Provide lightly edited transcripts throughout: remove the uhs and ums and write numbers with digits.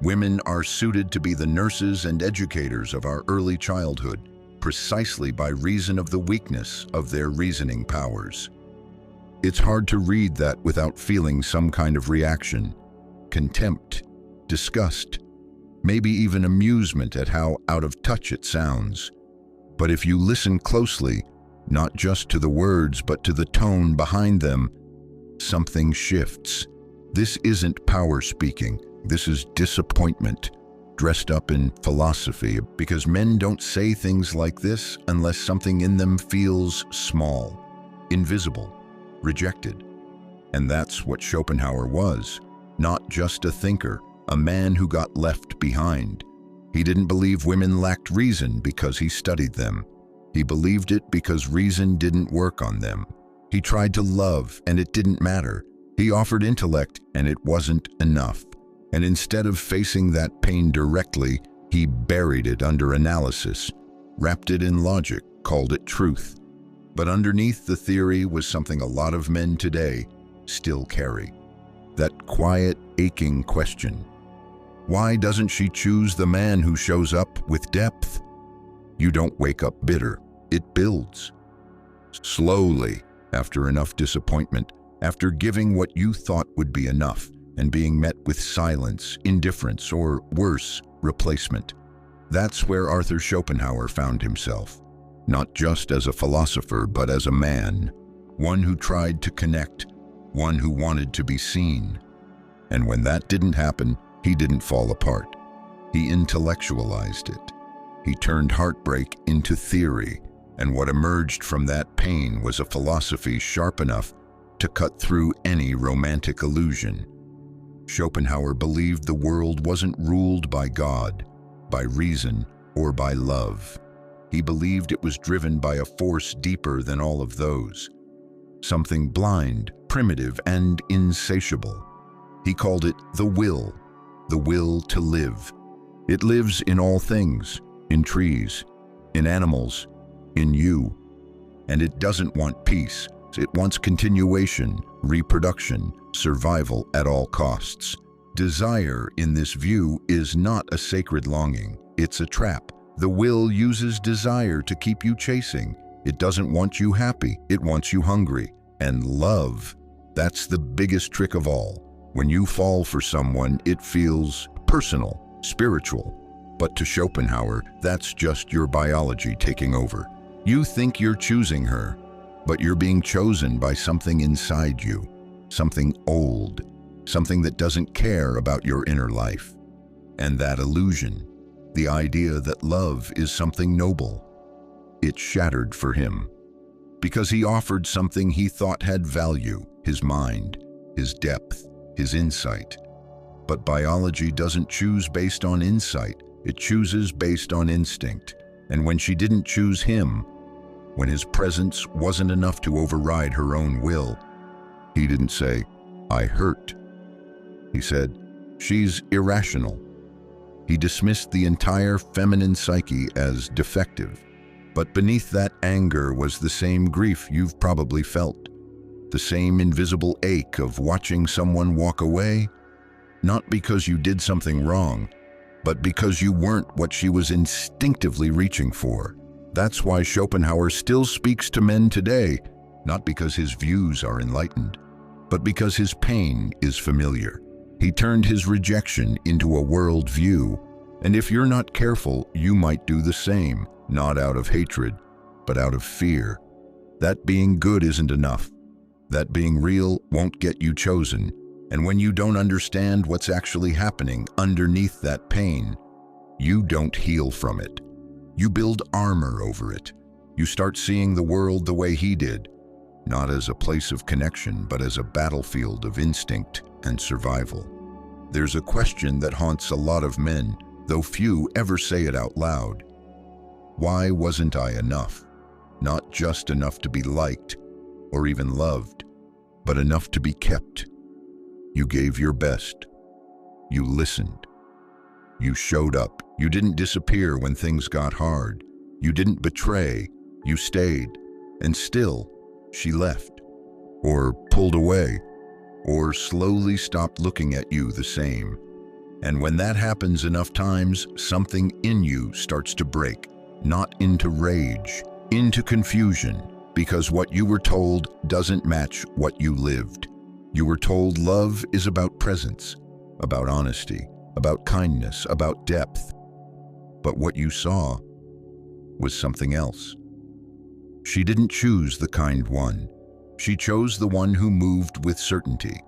Women are suited to be the nurses and educators of our early childhood, precisely by reason of the weakness of their reasoning powers. It's hard to read that without feeling some kind of reaction, contempt, disgust, maybe even amusement at how out of touch it sounds. But if you listen closely, not just to the words but to the tone behind them, something shifts. This isn't power speaking. This is disappointment, dressed up in philosophy, because men don't say things like this unless something in them feels small, invisible, rejected. And that's what Schopenhauer was, not just a thinker, a man who got left behind. He didn't believe women lacked reason because he studied them. He believed it because reason didn't work on them. He tried to love, and it didn't matter. He offered intellect, and it wasn't enough. And instead of facing that pain directly, he buried it under analysis, wrapped it in logic, called it truth. But underneath the theory was something a lot of men today still carry. That quiet, aching question. Why doesn't she choose the man who shows up with depth? You don't wake up bitter. It builds. Slowly, after enough disappointment, after giving what you thought would be enough, and being met with silence, indifference, or worse, replacement. That's where Arthur Schopenhauer found himself, not just as a philosopher, but as a man, one who tried to connect, one who wanted to be seen. And when that didn't happen, he didn't fall apart. He intellectualized it. He turned heartbreak into theory, and what emerged from that pain was a philosophy sharp enough to cut through any romantic illusion. Schopenhauer believed the world wasn't ruled by God, by reason, or by love. He believed it was driven by a force deeper than all of those, something blind, primitive, and insatiable. He called it the will to live. It lives in all things, in trees, in animals, in you. And it doesn't want peace. It wants continuation, reproduction, survival at all costs. Desire, in this view, is not a sacred longing. It's a trap. The will uses desire to keep you chasing. It doesn't want you happy. It wants you hungry. And love, that's the biggest trick of all. When you fall for someone, it feels personal, spiritual. But to Schopenhauer, that's just your biology taking over. You think you're choosing her, but you're being chosen by something inside you, something old, something that doesn't care about your inner life. And that illusion, the idea that love is something noble, it shattered for him. Because he offered something he thought had value, his mind, his depth, his insight. But biology doesn't choose based on insight, it chooses based on instinct. And when she didn't choose him, when his presence wasn't enough to override her own will, he didn't say, "I hurt." He said, "She's irrational." He dismissed the entire feminine psyche as defective. But beneath that anger was the same grief you've probably felt, the same invisible ache of watching someone walk away, not because you did something wrong, but because you weren't what she was instinctively reaching for. That's why Schopenhauer still speaks to men today, not because his views are enlightened, but because his pain is familiar. He turned his rejection into a world view, and if you're not careful, you might do the same, not out of hatred, but out of fear. That being good isn't enough. That being real won't get you chosen. And when you don't understand what's actually happening underneath that pain, you don't heal from it. You build armor over it. You start seeing the world the way he did, not as a place of connection, but as a battlefield of instinct and survival. There's a question that haunts a lot of men, though few ever say it out loud. Why wasn't I enough? Not just enough to be liked or even loved, but enough to be kept. You gave your best. You listened. You showed up. You didn't disappear when things got hard. You didn't betray. You stayed. And still, she left, or pulled away, or slowly stopped looking at you the same. And when that happens enough times, something in you starts to break, not into rage, into confusion, because what you were told doesn't match what you lived. You were told love is about presence, about honesty, about kindness, about depth. But what you saw was something else. She didn't choose the kind one. She chose the one who moved with certainty,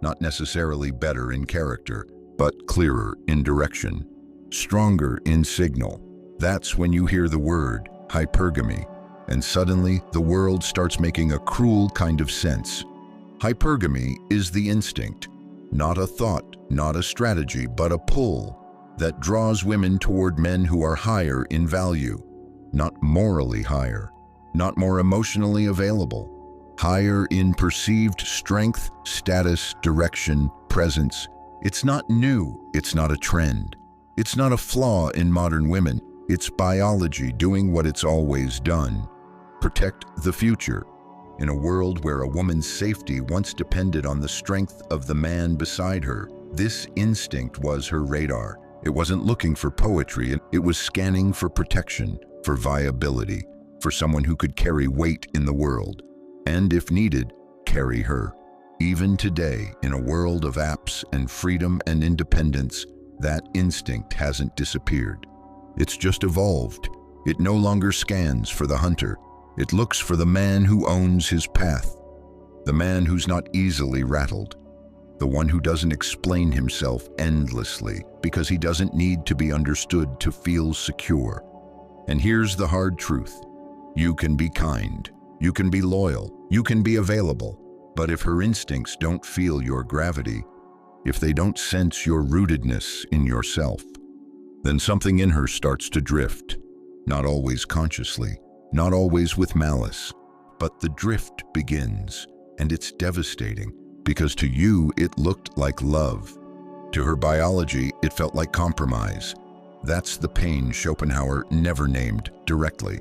not necessarily better in character, but clearer in direction, stronger in signal. That's when you hear the word hypergamy, and suddenly the world starts making a cruel kind of sense. Hypergamy is the instinct, not a thought, not a strategy, but a pull that draws women toward men who are higher in value, not morally higher, not more emotionally available, higher in perceived strength, status, direction, presence. It's not new, it's not a trend. It's not a flaw in modern women. It's biology doing what it's always done. Protect the future. In a world where a woman's safety once depended on the strength of the man beside her, this instinct was her radar. It wasn't looking for poetry, it was scanning for protection, for viability, for someone who could carry weight in the world, and if needed, carry her. Even today, in a world of apps and freedom and independence, that instinct hasn't disappeared. It's just evolved. It no longer scans for the hunter. It looks for the man who owns his path, the man who's not easily rattled, the one who doesn't explain himself endlessly because he doesn't need to be understood to feel secure. And here's the hard truth. You can be kind, you can be loyal, you can be available, but if her instincts don't feel your gravity, if they don't sense your rootedness in yourself, then something in her starts to drift, not always consciously, not always with malice, but the drift begins, and it's devastating, because to you it looked like love. To her biology, it felt like compromise. That's the pain Schopenhauer never named directly.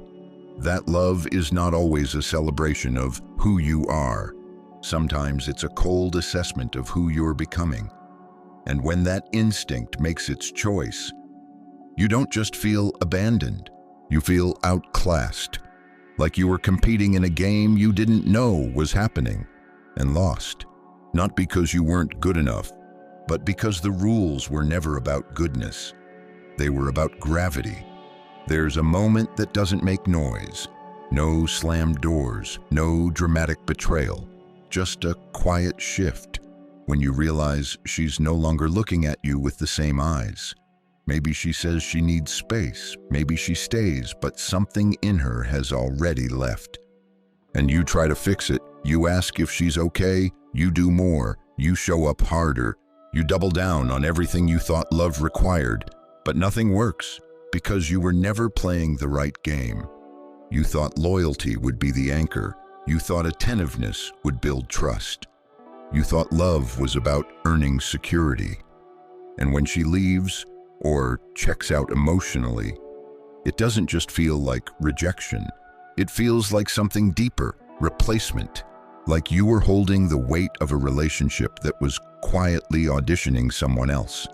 That love is not always a celebration of who you are. Sometimes it's a cold assessment of who you're becoming. And when that instinct makes its choice, you don't just feel abandoned, you feel outclassed, like you were competing in a game you didn't know was happening, and lost. Not because you weren't good enough, but because the rules were never about goodness. They were about gravity. There's a moment that doesn't make noise, no slammed doors, no dramatic betrayal, just a quiet shift when you realize she's no longer looking at you with the same eyes. Maybe she says she needs space, maybe she stays, but something in her has already left. And you try to fix it. You ask if she's okay, you do more, you show up harder, you double down on everything you thought love required, but nothing works because you were never playing the right game. You thought loyalty would be the anchor. You thought attentiveness would build trust. You thought love was about earning security. And when she leaves or checks out emotionally, it doesn't just feel like rejection. It feels like something deeper, replacement, like you were holding the weight of a relationship that was quietly auditioning someone else.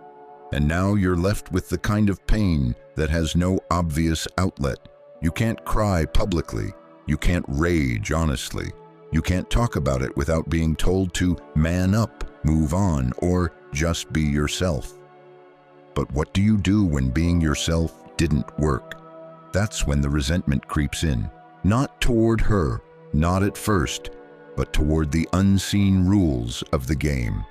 And now you're left with the kind of pain that has no obvious outlet. You can't cry publicly. You can't rage honestly. You can't talk about it without being told to man up, move on, or just be yourself. But what do you do when being yourself didn't work? That's when the resentment creeps in. Not toward her, not at first, but toward the unseen rules of the game.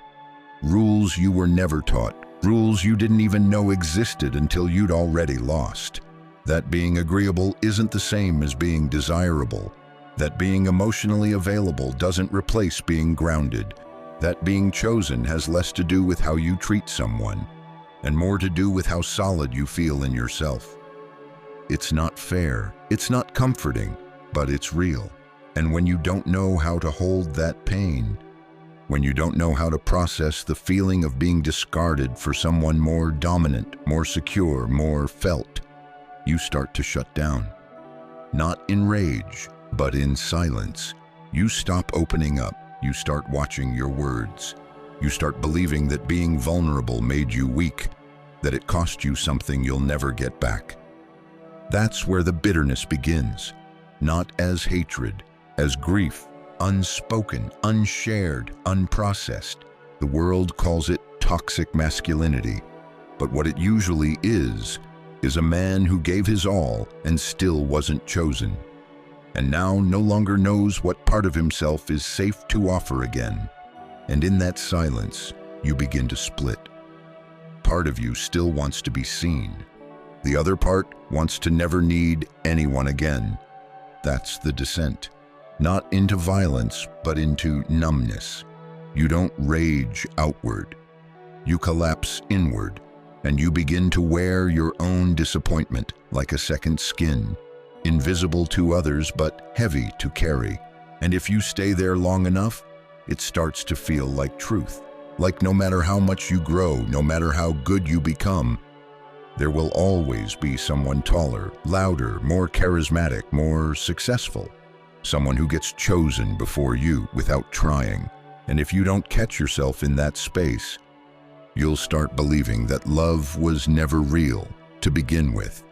Rules you were never taught, rules you didn't even know existed until you'd already lost. That being agreeable isn't the same as being desirable. That being emotionally available doesn't replace being grounded. That being chosen has less to do with how you treat someone, and more to do with how solid you feel in yourself. It's not fair, it's not comforting, but it's real. And when you don't know how to hold that pain, when you don't know how to process the feeling of being discarded for someone more dominant, more secure, more felt, you start to shut down. Not in rage, but in silence. You stop opening up. You start watching your words. You start believing that being vulnerable made you weak, that it cost you something you'll never get back. That's where the bitterness begins, not as hatred, as grief, unspoken, unshared, unprocessed. The world calls it toxic masculinity, but what it usually is a man who gave his all and still wasn't chosen, and now no longer knows what part of himself is safe to offer again. And in that silence, you begin to split. Part of you still wants to be seen. The other part wants to never need anyone again. That's the descent. Not into violence, but into numbness. You don't rage outward. You collapse inward, and you begin to wear your own disappointment like a second skin, invisible to others but heavy to carry. And if you stay there long enough, it starts to feel like truth. Like no matter how much you grow, no matter how good you become, there will always be someone taller, louder, more charismatic, more successful. Someone who gets chosen before you without trying. And if you don't catch yourself in that space, you'll start believing that love was never real to begin with.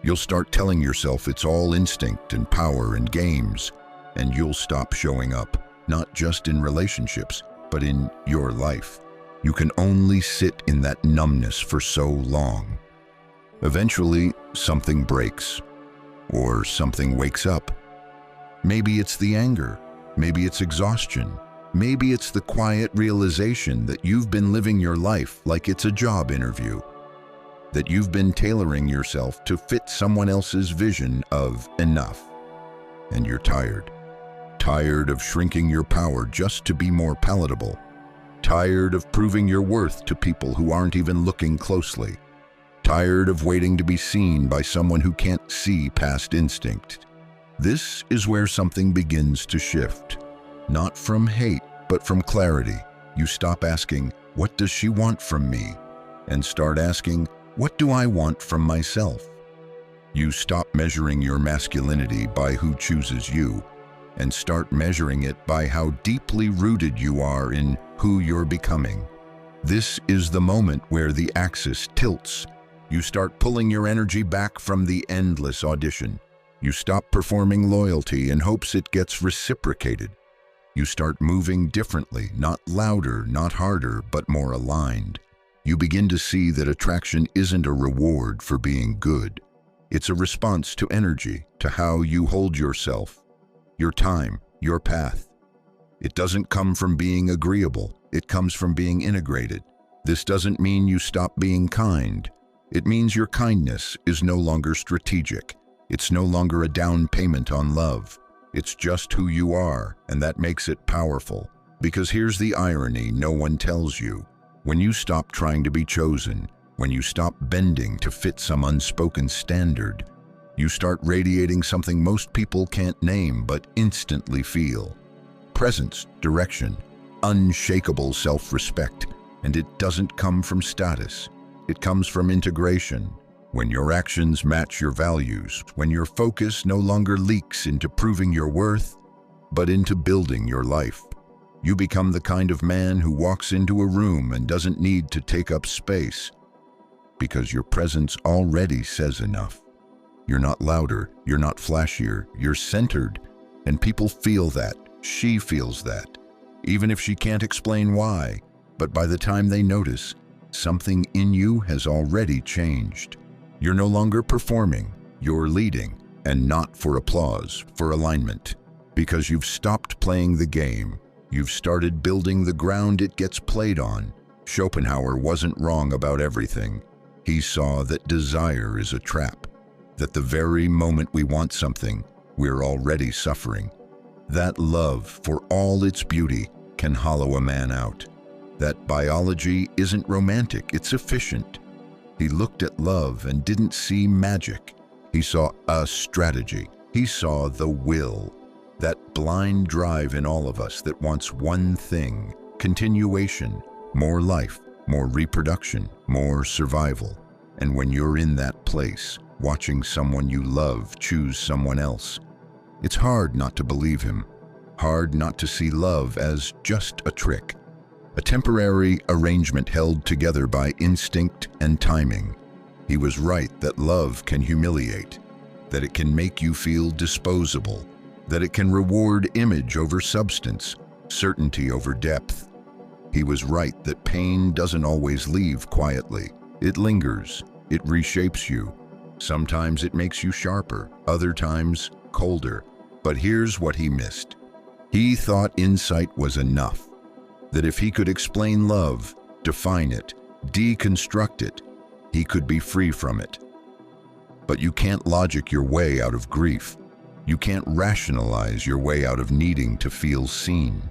You'll start telling yourself it's all instinct and power and games, and you'll stop showing up, not just in relationships, but in your life. You can only sit in that numbness for so long. Eventually, something breaks, or something wakes up. Maybe it's the anger, maybe it's exhaustion, maybe it's the quiet realization that you've been living your life like it's a job interview, that you've been tailoring yourself to fit someone else's vision of enough. And you're tired. Tired of shrinking your power just to be more palatable. Tired of proving your worth to people who aren't even looking closely. Tired of waiting to be seen by someone who can't see past instinct. This is where something begins to shift. Not from hate, but from clarity. You stop asking, "What does she want from me?" and start asking, "What do I want from myself?" You stop measuring your masculinity by who chooses you, and start measuring it by how deeply rooted you are in who you're becoming. This is the moment where the axis tilts. You start pulling your energy back from the endless audition. You stop performing loyalty in hopes it gets reciprocated. You start moving differently, not louder, not harder, but more aligned. You begin to see that attraction isn't a reward for being good. It's a response to energy, to how you hold yourself, your time, your path. It doesn't come from being agreeable. It comes from being integrated. This doesn't mean you stop being kind. It means your kindness is no longer strategic. It's no longer a down payment on love. It's just who you are, and that makes it powerful. Because here's the irony no one tells you. When you stop trying to be chosen, when you stop bending to fit some unspoken standard, you start radiating something most people can't name but instantly feel. Presence, direction, unshakable self-respect. And it doesn't come from status. It comes from integration. When your actions match your values, when your focus no longer leaks into proving your worth, but into building your life. You become the kind of man who walks into a room and doesn't need to take up space, because your presence already says enough. You're not louder, you're not flashier, you're centered, and people feel that. She feels that, even if she can't explain why. But by the time they notice, something in you has already changed. You're no longer performing, you're leading, and not for applause, for alignment. Because you've stopped playing the game, you've started building the ground it gets played on. Schopenhauer wasn't wrong about everything. He saw that desire is a trap, that the very moment we want something, we're already suffering. That love, for all its beauty, can hollow a man out. That biology isn't romantic, it's efficient. He looked at love and didn't see magic. He saw a strategy. He saw the will, that blind drive in all of us that wants one thing: continuation, more life, more reproduction, more survival. And when you're in that place, watching someone you love choose someone else, it's hard not to believe him, hard not to see love as just a trick. a temporary arrangement held together by instinct and timing. He was right that love can humiliate, that it can make you feel disposable, that it can reward image over substance, certainty over depth. He was right that pain doesn't always leave quietly. It lingers, it reshapes you. Sometimes it makes you sharper, other times colder. But here's what he missed. He thought insight was enough, that if he could explain love, define it, deconstruct it, he could be free from it. But you can't logic your way out of grief. You can't rationalize your way out of needing to feel seen.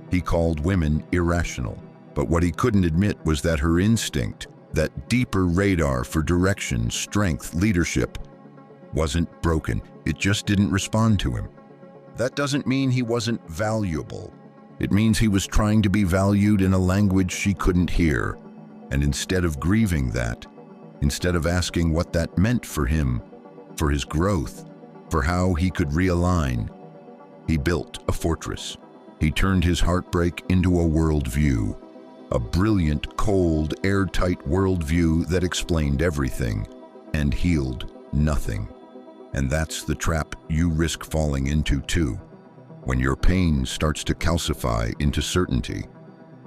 He called women irrational, but what he couldn't admit was that her instinct, that deeper radar for direction, strength, leadership, wasn't broken. It just didn't respond to him. That doesn't mean he wasn't valuable. It means he was trying to be valued in a language she couldn't hear. And instead of grieving that, instead of asking what that meant for him, for his growth, for how he could realign, he built a fortress. He turned his heartbreak into a worldview, a brilliant, cold, airtight worldview that explained everything and healed nothing. And that's the trap you risk falling into too. When your pain starts to calcify into certainty,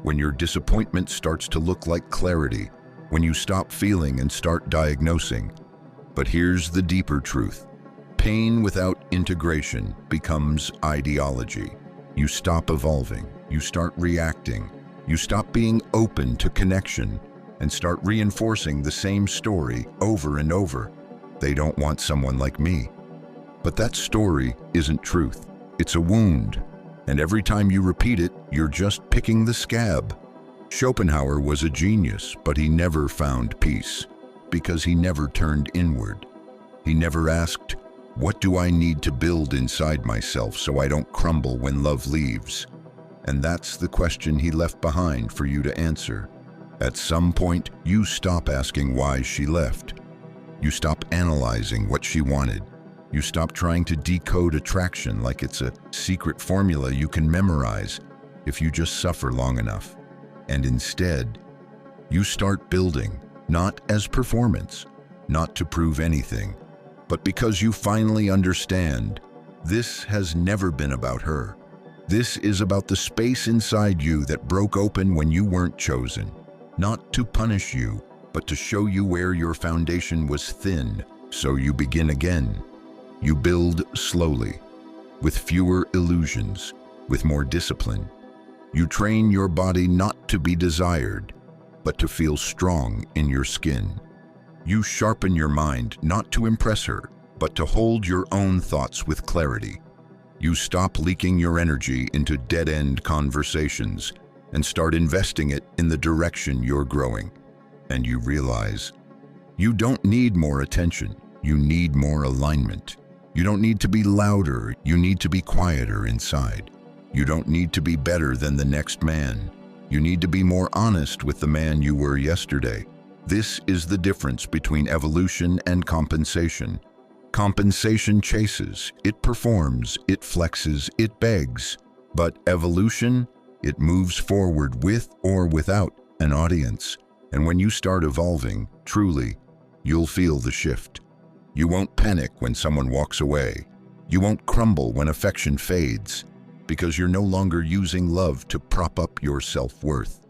when your disappointment starts to look like clarity, when you stop feeling and start diagnosing. But here's the deeper truth. Pain without integration becomes ideology. You stop evolving, you start reacting, you stop being open to connection and start reinforcing the same story over and over. They don't want someone like me. But that story isn't truth. It's a wound. And every time you repeat it, you're just picking the scab. Schopenhauer was a genius, but he never found peace because he never turned inward. He never asked, what do I need to build inside myself so I don't crumble when love leaves? And that's the question he left behind for you to answer. At some point, you stop asking why she left. You stop analyzing what she wanted. You stop trying to decode attraction like it's a secret formula you can memorize if you just suffer long enough. And instead, you start building, not as performance, not to prove anything, but because you finally understand this has never been about her. This is about the space inside you that broke open when you weren't chosen, not to punish you, but to show you where your foundation was thin, so you begin again. You build slowly, with fewer illusions, with more discipline. You train your body not to be desired, but to feel strong in your skin. You sharpen your mind not to impress her, but to hold your own thoughts with clarity. You stop leaking your energy into dead-end conversations and start investing it in the direction you're growing. And you realize you don't need more attention, you need more alignment. You don't need to be louder, you need to be quieter inside. You don't need to be better than the next man. You need to be more honest with the man you were yesterday. This is the difference between evolution and compensation. Compensation chases, it performs, it flexes, it begs. But evolution, it moves forward with or without an audience. And when you start evolving, truly, you'll feel the shift. You won't panic when someone walks away. You won't crumble when affection fades, because you're no longer using love to prop up your self-worth.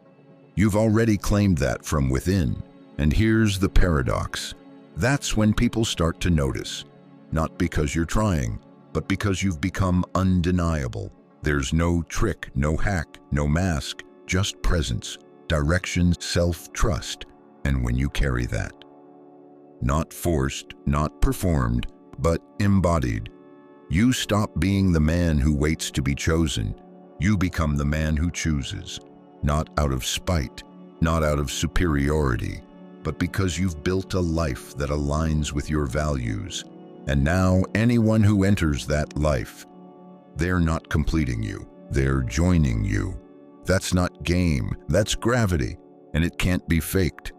You've already claimed that from within. And here's the paradox. That's when people start to notice, not because you're trying, but because you've become undeniable. There's no trick, no hack, no mask, just presence, direction, self-trust. And when you carry that, not forced, not performed, but embodied, you stop being the man who waits to be chosen. You become the man who chooses, not out of spite, not out of superiority, but because you've built a life that aligns with your values. And now anyone who enters that life, they're not completing you, they're joining you. That's not game, that's gravity, and it can't be faked.